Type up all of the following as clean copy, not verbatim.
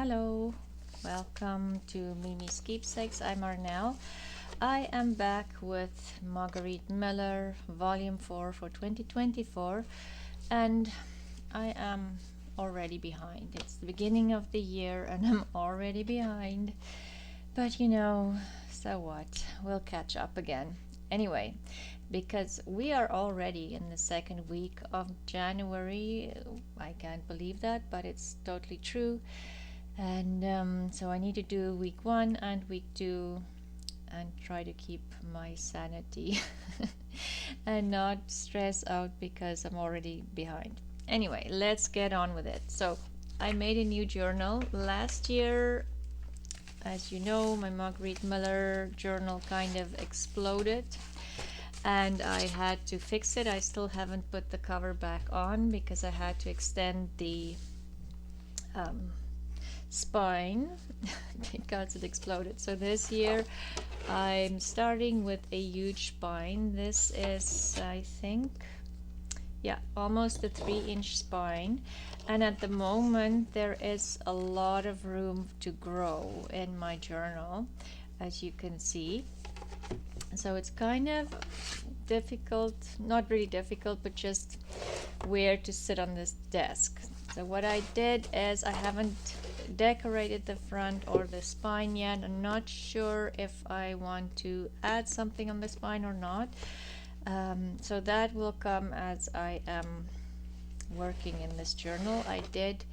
Hello, welcome to Miemie's Keepsakes. I'm Arnell. I am back with Margarete Miller, Volume 4 for 2024, and I am already behind. It's the beginning of the year and I'm already behind. But so what? We'll catch up again. Anyway, because we are already in the second week of January. I can't believe that, but it's totally true. And so I need to do week 1 and week 2 and try to keep my sanity and not stress out because I'm already behind. Anyway, let's get on with it. So I made a new journal last year. As you know, my Margarete Miller journal kind of exploded and I had to fix it. I still haven't put the cover back on because I had to extend the spine because it exploded. So this year I'm starting with a huge spine. This is, I think, almost a 3-inch spine, and at the moment there is a lot of room to grow in my journal, as you can see. So it's kind of difficult, not really difficult, but just where to sit on this desk. So what I did is I haven't decorated the front or the spine yet. I'm not sure if I want to add something on the spine or not. So that will come as I am working in this journal. I did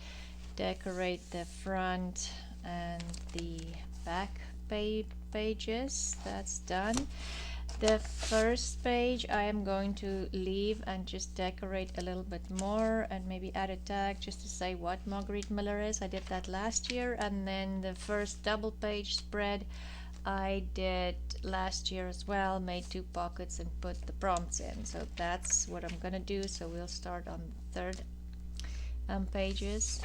decorate the front and the back pages. That's done. The first page I am going to leave and just decorate a little bit more and maybe add a tag just to say what Margarete Miller is. I did that last year. And then the first double page spread I did last year as well, made 2 pockets and put the prompts in. So that's what I'm gonna do. So we'll start on the third pages.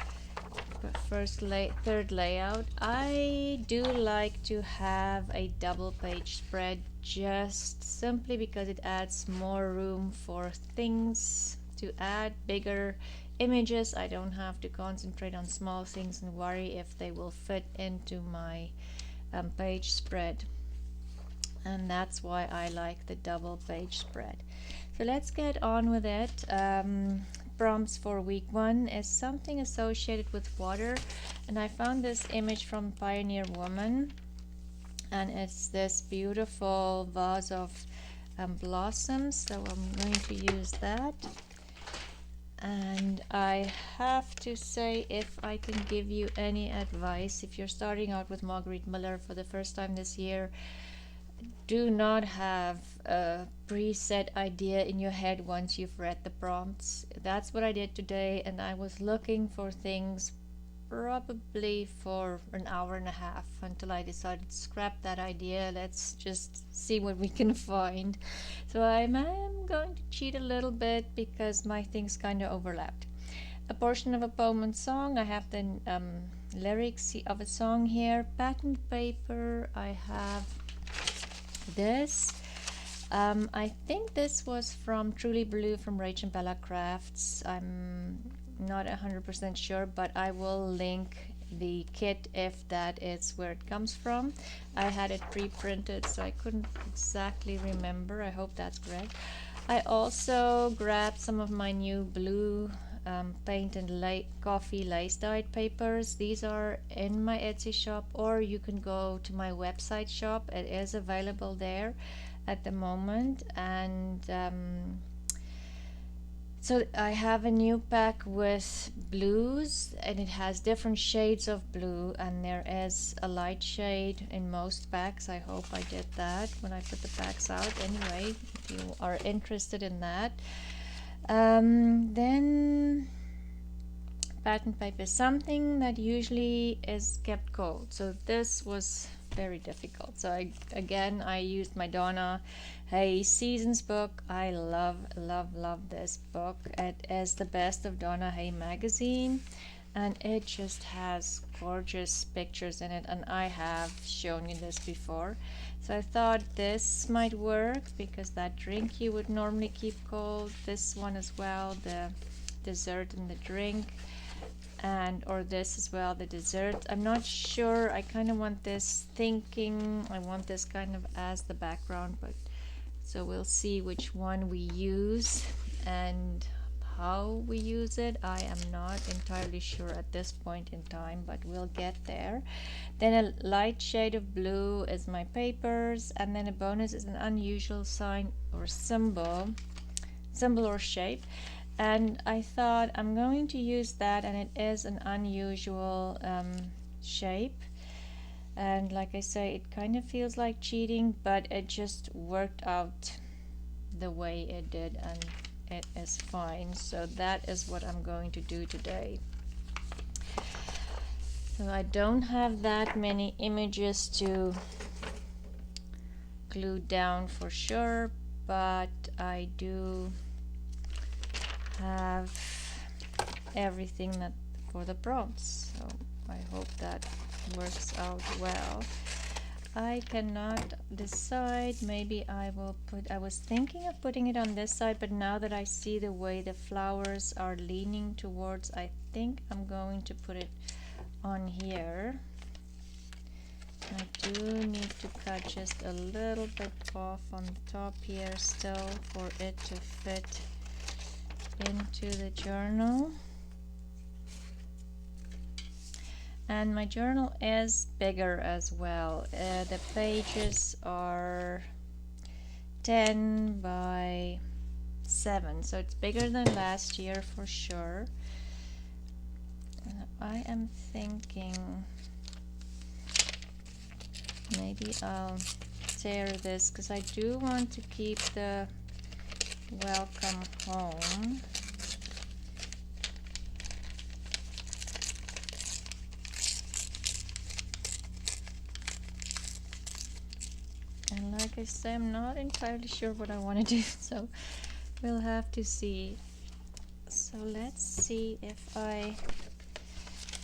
But third layout, I do like to have a double page spread just simply because it adds more room for things to add, bigger images. I don't have to concentrate on small things and worry if they will fit into my page spread, and that's why I like the double page spread. So let's get on with it. Prompts for week 1 is something associated with water, and I found this image from Pioneer Woman, and it's this beautiful vase of blossoms, so I'm going to use that. And I have to say, if I can give you any advice, if you're starting out with Margarete Miller for the first time this year, do not have a preset idea in your head once you've read the prompts. That's what I did today, and I was looking for things probably for an hour and a half until I decided to scrap that idea. Let's just see what we can find. So I'm going to cheat a little bit because my things kind of overlapped. A portion of a poem and song. I have the lyrics of a song here. Pattern paper. I have this. I think this was from Truly Blue from Rach and Bella Crafts. I'm not 100% sure, but I will link the kit if that is where it comes from. I had it pre-printed, so I couldn't exactly remember. I hope that's correct. I also grabbed some of my new blue paint and coffee lace dyed papers. These are in my Etsy shop, or you can go to my website shop. It is available there at the moment. And so I have a new pack with blues, and it has different shades of blue, and there is a light shade in most packs. I hope I did that when I put the packs out. Anyway, if you are interested in that. Then pattern paper is something that usually is kept cold. So this was very difficult. So I used my Donna Hay Seasons book. I love this book. It is the best of Donna Hay magazine, and it just has gorgeous pictures in it, and I have shown you this before. So I thought this might work because that drink you would normally keep cold. This one as well, the dessert and the drink. and or this as well, the dessert. I'm not sure. I kind of want this thinking. I want this kind of as the background, but so we'll see which one we use and how we use it. I am not entirely sure at this point in time, but we'll get there. Then a light shade of blue is my papers, and then a bonus is an unusual sign or symbol or shape. And I thought I'm going to use that, and it is an unusual shape. And like I say, it kind of feels like cheating, but it just worked out the way it did, and it is fine. So that is what I'm going to do today. So I don't have that many images to glue down for sure, but I do have everything that for the prompts, so I hope that works out well. I cannot decide. Maybe I will put, I was thinking of putting it on this side, but now that I see the way the flowers are leaning towards, I think I'm going to put it on here. I do need to cut just a little bit off on the top here still for it to fit into the journal. And my journal is bigger as well. The pages are 10 by 7, so it's bigger than last year for sure. I am thinking maybe I'll tear this because I do want to keep the welcome home. And like I say, I'm not entirely sure what I want to do, so we'll have to see. So let's see if I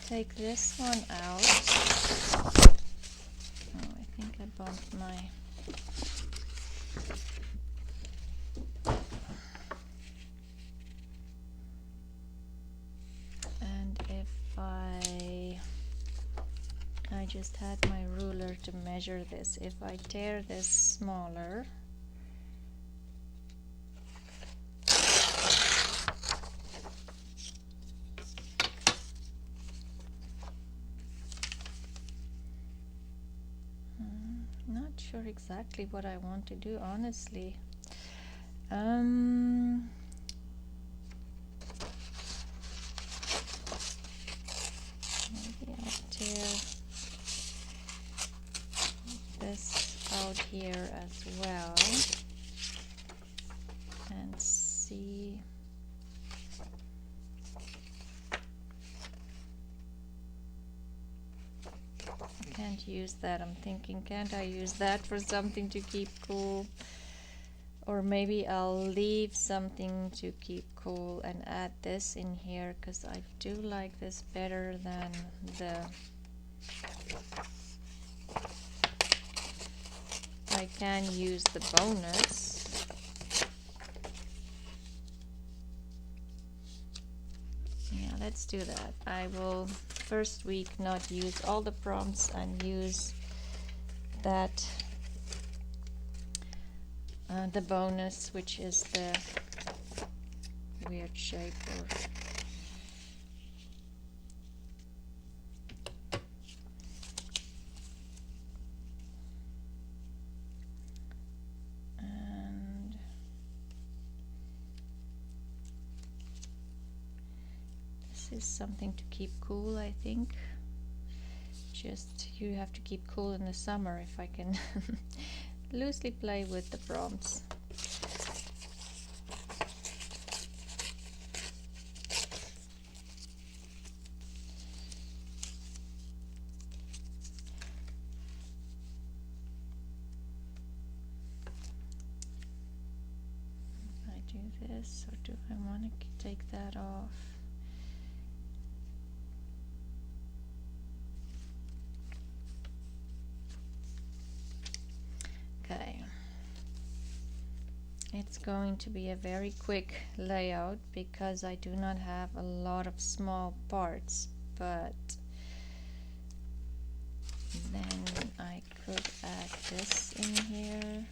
take this one out. Oh, I think I bumped my... And if I just had my ruler to measure this. If I tear this smaller, not sure exactly what I want to do, honestly. Maybe I'll tear this out here as well and see. I can't use that. I'm thinking, can't I use that for something to keep cool? Or maybe I'll leave something to keep cool and add this in here, because I do like this better than the... I can use the bonus. Yeah, let's do that. I will first week not use all the prompts and use that the bonus, which is the weird shape or is something to keep cool, I think. Just you have to keep cool in the summer if I can loosely play with the prompts. If I do this, or do I want to take that off? Okay, it's going to be a very quick layout because I do not have a lot of small parts, but then I could add this in here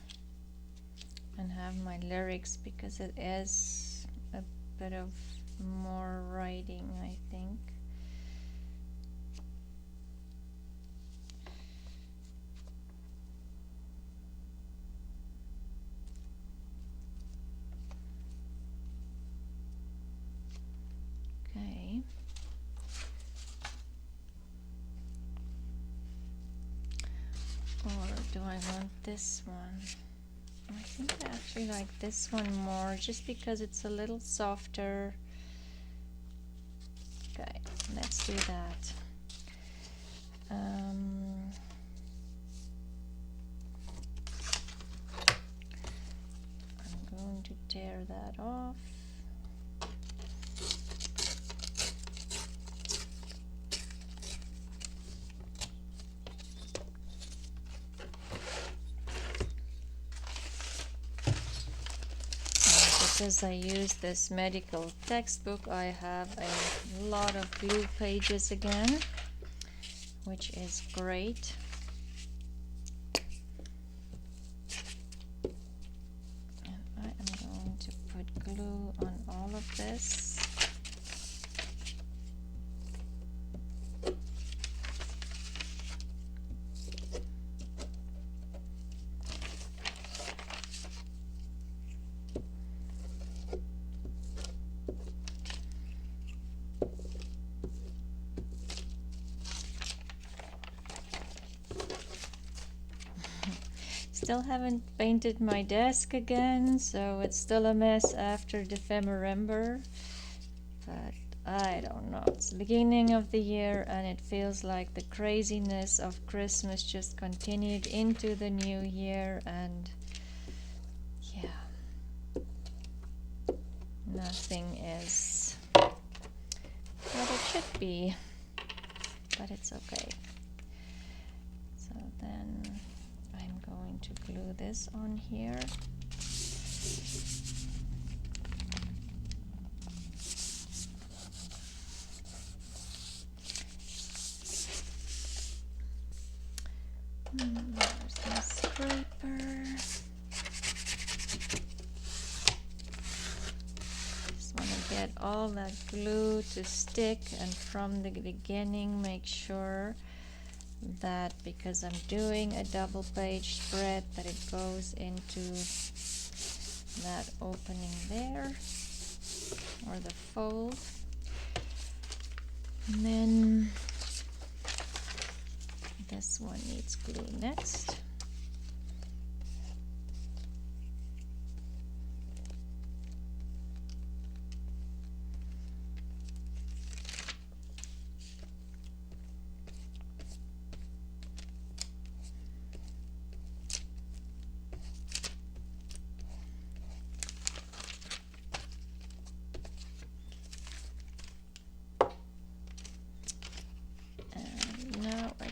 and have my lyrics, because it is a bit of more writing, I think. Okay. Or do I want this one? I think I actually like this one more, just because it's a little softer. Okay, let's do that. I'm going to tear that off. Because I use this medical textbook, I have a lot of glue pages again, which is great. And I am going to put glue on all of this. Still haven't painted my desk again, so it's still a mess after December, but I don't know. It's the beginning of the year and it feels like the craziness of Christmas just continued into the new year, and yeah, nothing is what it should be, but it's okay. So then I'm going to glue this on here. There's my scraper. Just want to get all that glue to stick, and from the beginning make sure that, because I'm doing a double page spread, that it goes into that opening there, or the fold. And then this one needs glue next.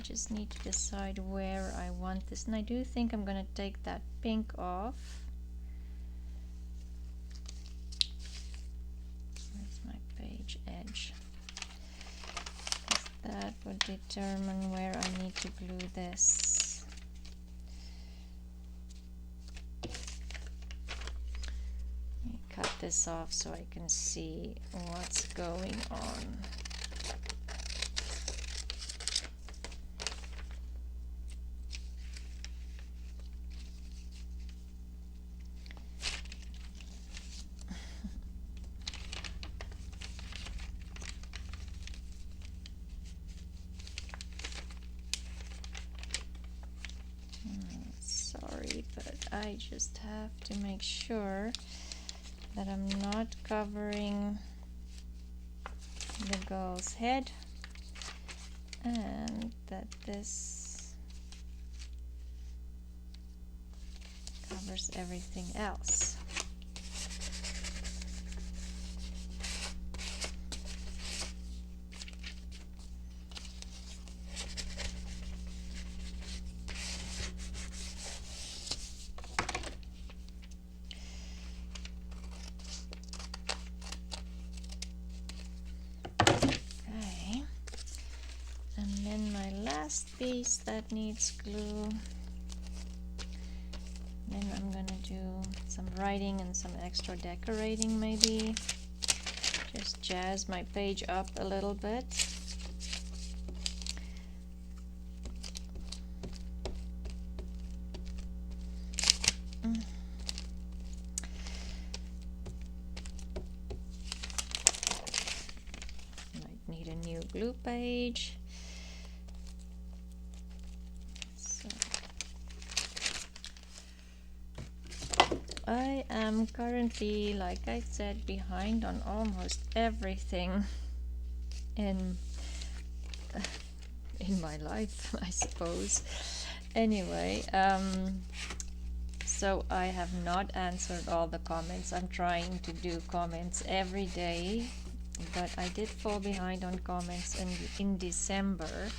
Just need to decide where I want this, and I do think I'm going to take that pink off. Where's my page edge? That would determine where I need to glue this. Let me cut this off so I can see what's going on. I just have to make sure that I'm not covering the girl's head, and that this covers everything else. then my last piece that needs glue. Then I'm gonna do some writing and some extra decorating maybe. Just jazz my page up a little bit. Might need a new glue page. I am currently, like I said, behind on almost everything in my life, I suppose. Anyway, so I have not answered all the comments. I'm trying to do comments every day, but I did fall behind on comments in December.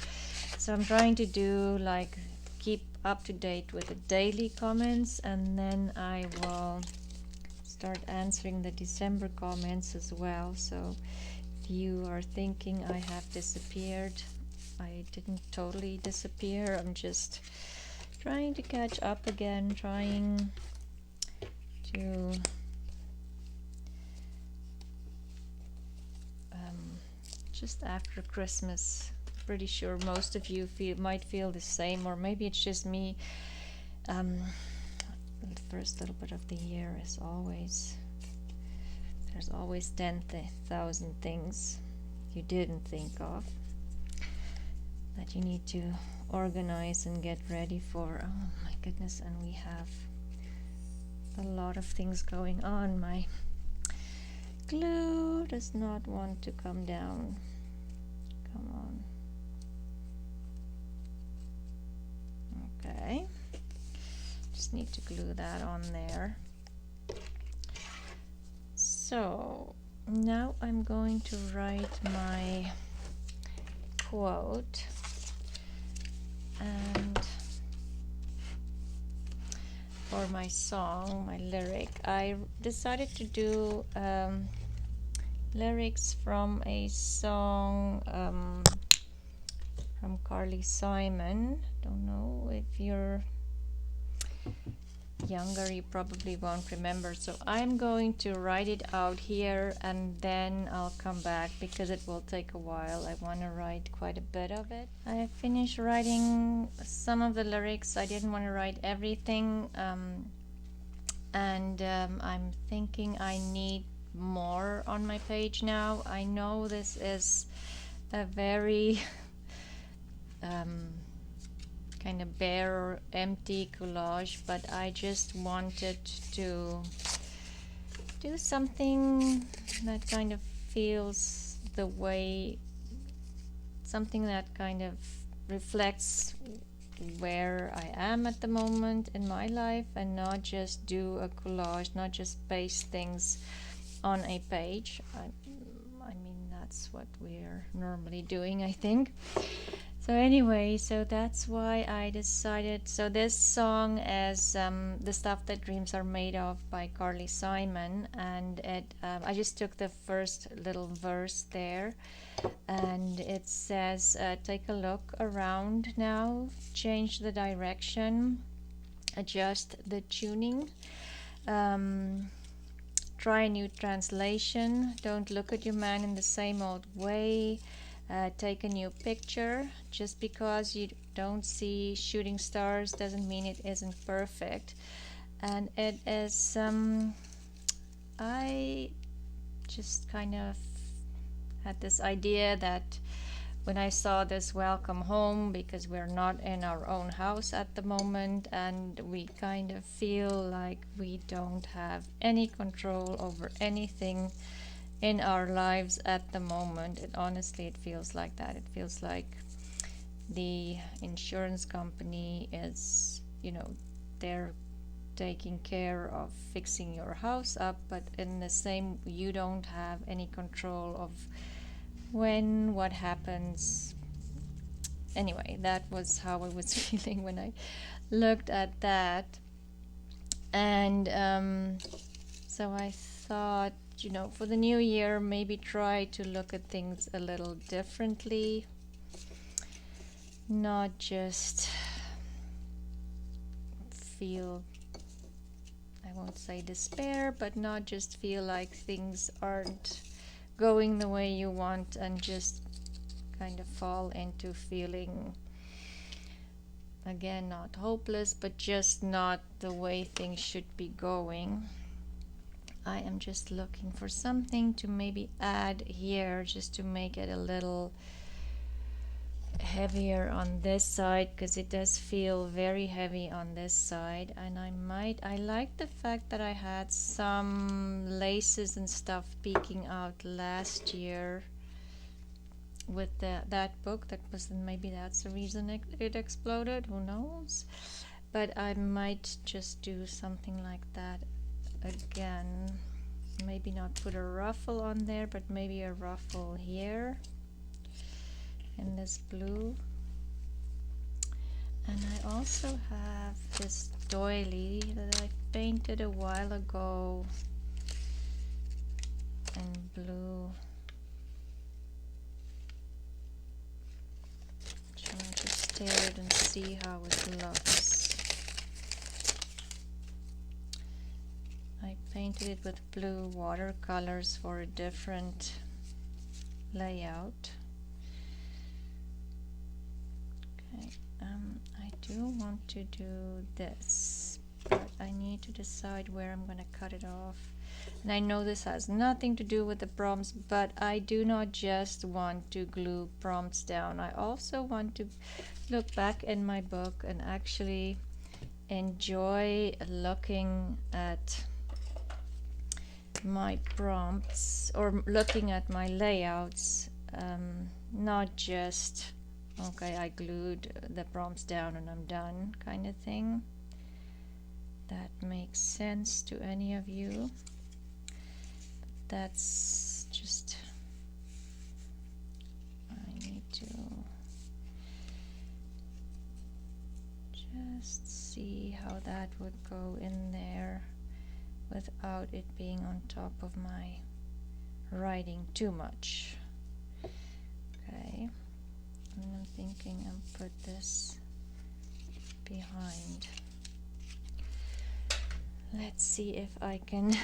So I'm trying to do like keep up to date with the daily comments, and then I will start answering the December comments as well. So if you are thinking I have disappeared, I didn't totally disappear. I'm just trying to catch up again, trying to just after Christmas. Pretty sure most of you might feel the same, or maybe it's just me. The first little bit of the year is always, there's always 10,000 things you didn't think of that you need to organize and get ready for. Oh my goodness, and we have a lot of things going on. My glue does not want to come down. Come on. Okay, just need to glue that on there. So now I'm going to write my quote, and for my song, my lyric, I decided to do lyrics from a song from Carly Simon. Don't know if you're younger, you probably won't remember. So I'm going to write it out here and then I'll come back because it will take a while. I want to write quite a bit of it. I finished writing some of the lyrics. I didn't want to write everything, and I'm thinking I need more on my page now. I know this is a very kind of bare or empty collage, but I just wanted to do something that kind of feels the way, something that kind of reflects where I am at the moment in my life, and not just do a collage, not just paste things on a page. I mean, that's what we're normally doing, I think. So anyway, so that's why I decided. So this song is The Stuff That Dreams Are Made Of by Carly Simon, and I just took the first little verse there, and it says, take a look around now, change the direction, adjust the tuning, try a new translation, don't look at your man in the same old way. Take a new picture. Just because you don't see shooting stars doesn't mean it isn't perfect. And it is, I just kind of had this idea that when I saw this welcome home, because we're not in our own house at the moment and we kind of feel like we don't have any control over anything in our lives at the moment. Honestly, it feels like that. It feels like the insurance company is, they're taking care of fixing your house up, but in the same, you don't have any control of what happens. Anyway, that was how I was feeling when I looked at that. And so I thought, for the new year, maybe try to look at things a little differently. not just feel, I won't say despair, but not just feel like things aren't going the way you want and just kind of fall into feeling, again, not hopeless, but just not the way things should be going. I am just looking for something to maybe add here just to make it a little heavier on this side, because it does feel very heavy on this side. And I like the fact that I had some laces and stuff peeking out last year with that book. That was, maybe that's the reason it exploded, who knows. But I might just do something like that again. Maybe not put a ruffle on there, but maybe a ruffle here in this blue. And I also have this doily that I painted a while ago in blue. Trying to stare it and see how it looks. I painted it with blue watercolors for a different layout. Okay, I do want to do this, but I need to decide where I'm going to cut it off. And I know this has nothing to do with the prompts, but I do not just want to glue prompts down. I also want to look back in my book and actually enjoy looking at my prompts or looking at my layouts, not just, okay, I glued the prompts down and I'm done kind of thing. That makes sense to any of you? That's just, I need to just see how that would go in there without it being on top of my writing too much. Okay, and I'm thinking I'll put this behind. Let's see if I can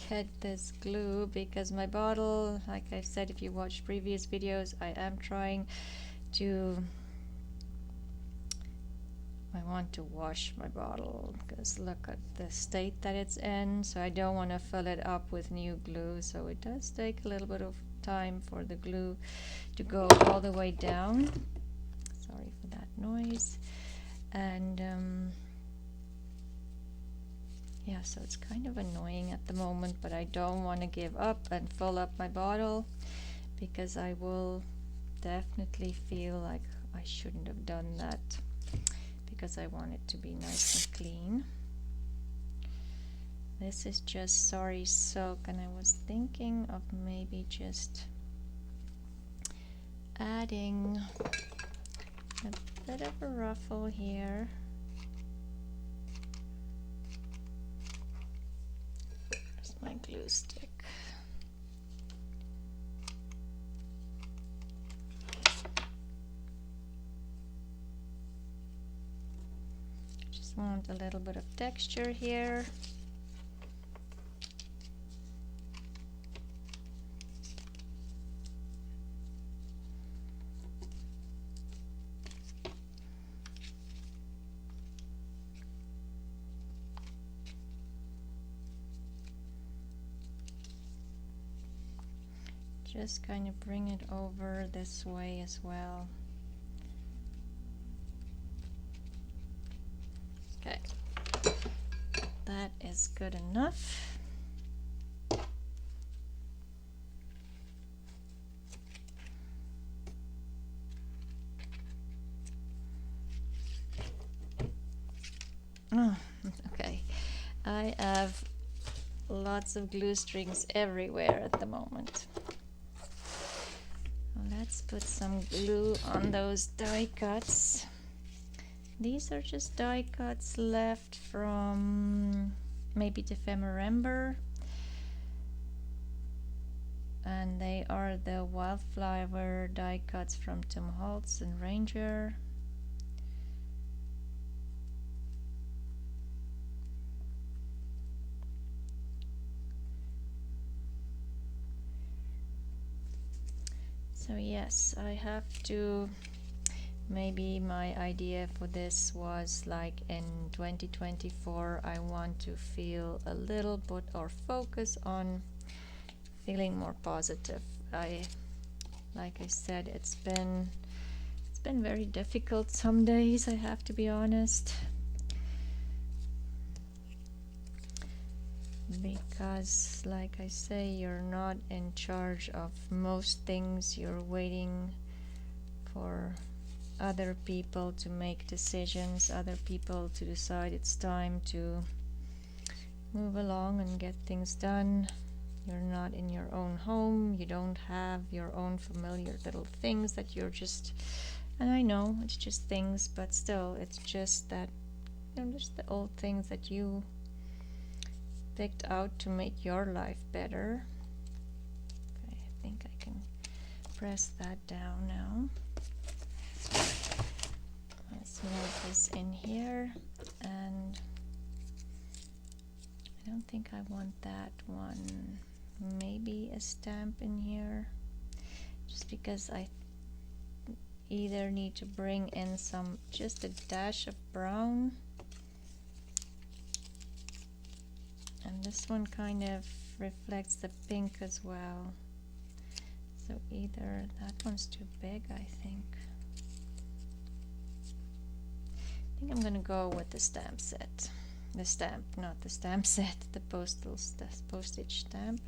get this glue, because my bottle, like I've said, if you watched previous videos, I am trying to, I want to wash my bottle, because look at the state that it's in, so I don't want to fill it up with new glue, so it does take a little bit of time for the glue to go all the way down. Sorry for that noise. And yeah, so it's kind of annoying at the moment, but I don't want to give up and fill up my bottle, because I will definitely feel like I shouldn't have done that, because I want it to be nice and clean. This is just Sorry Silk, and I was thinking of maybe just adding a bit of a ruffle here. Where's my glue stick? Just want a little bit of texture here. Just kind of bring it over this way as well. Okay, that is good enough. Oh, okay. I have lots of glue strings everywhere at the moment. Let's put some glue on those die cuts. These are just die cuts left from maybe Defember, and they are the Wildflower die cuts from Tom Holtz and Ranger. So yes, I have to, maybe my idea for this was like in 2024 I want to feel a little bit or focus on feeling more positive. Like I said, it's been very difficult some days, I have to be honest, because like I say, you're not in charge of most things. You're waiting for other people to make decisions, other people to decide it's time to move along and get things done. You're not in your own home, you don't have your own familiar little things that you're just, and I know it's just things, but still it's just that, you know, just the old things that you picked out to make your life better. Okay, I think I can press that down now. Let's move this in here, and I don't think I want that one. Maybe a stamp in here, just because I either need to bring in some, just a dash of brown, and this one kind of reflects the pink as well, so either that one's too big, I think I'm gonna go with the stamp set. The stamp, not the stamp set, the postage stamp.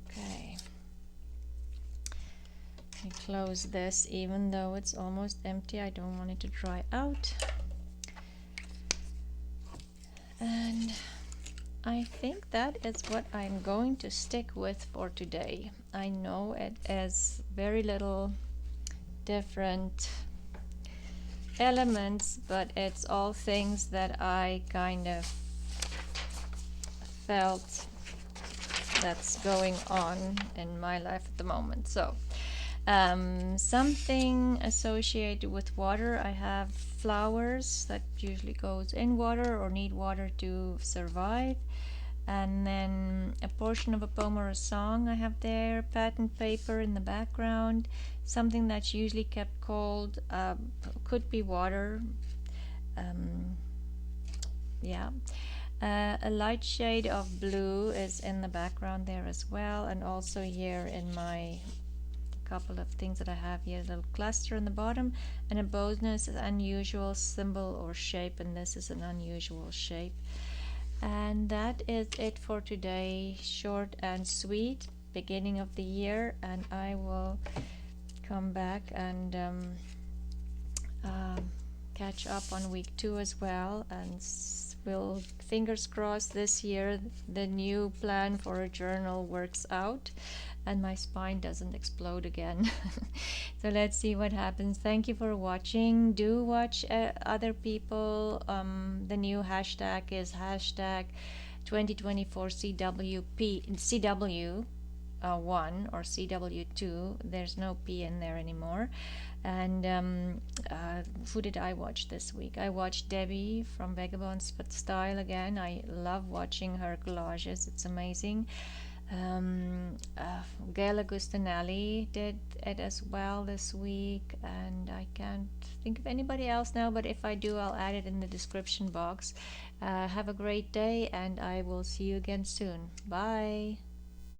Okay. I close this, even though it's almost empty. I don't want it to dry out. And I think that is what I'm going to stick with for today. I know it has very little different elements, but it's all things that I kind of felt that's going on in my life at the moment. So something associated with water. I have flowers that usually goes in water or need water to survive, and then a portion of a poem or a song I have there, pattern paper in the background, something that's usually kept cold, could be water, yeah. A light shade of blue is in the background there as well, and also here in my couple of things that I have here, a little cluster in the bottom, and a bonus is unusual symbol or shape, and this is an unusual shape. And that is it for today. Short and sweet, beginning of the year, and I will come back and catch up on week 2 as well, and we'll, fingers crossed, this year the new plan for a journal works out and my spine doesn't explode again. So let's see what happens. Thank you for watching. Do watch other people. The new hashtag is hashtag 2024 CW1 or CW2. There's no P in there anymore. And who did I watch this week? I watched Debbie from Vagabond Style again. I love watching her collages. It's amazing. Gayle did it as well this week, and I can't think of anybody else now, but if I do, I'll add it in the description box. Have a great day, and I will see you again soon. Bye.